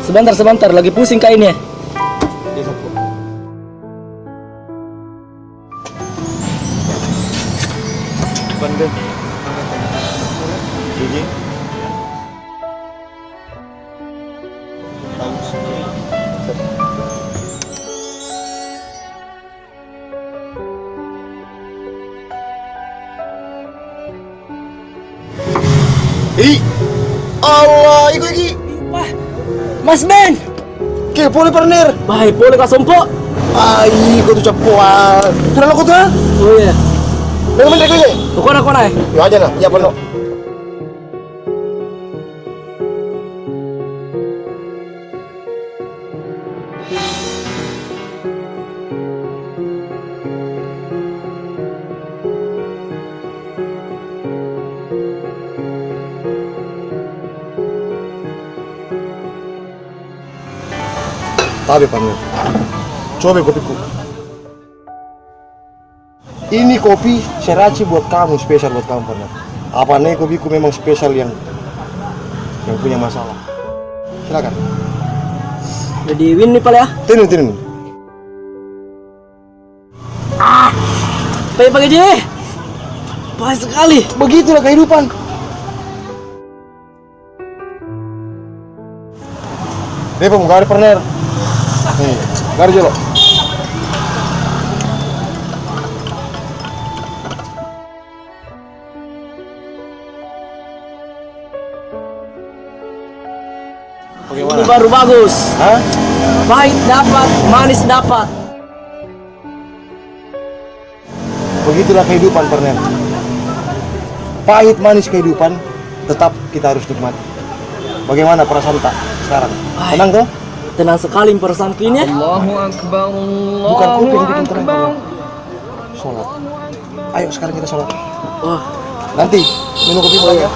Sebentar, lagi pusing kainnya. Bandel. Gigi. Tahu sendiri. Allah, iki. Wah, Mas Ben. Ke poli partner. Baik, boleh kau sompo? Ai, kau tu capuan. Kenapa kau tu? Oh iya. Dengan mana kau ni? Kau naik. Ya aja lah, ya penuh. Tapi partner, coba kopiku. Ini kopi sriracha buat kamu, spesial buat kamu partner. Apa nih kopiku memang spesial yang punya masalah. Silakan. Jadi win nih pala ya. Tinun. Pagi je. Pahit sekali. Begitulah kehidupan. Dia pemugari partner. Nih, gari jolo. Ini baru bagus. Hah? Pahit dapat, manis dapat. Begitulah kehidupan partner. Pahit manis kehidupan, tetap kita harus nikmati. Bagaimana perasaan tak sekarang? Tenang toh? Tenang sekali perasaanku ini. Allahu Akbar, Bukan kopi yang Allahu bikin tenang. Akbar. Sholat. Ayo sekarang kita sholat. Wah, Nanti minum kopi boleh ya?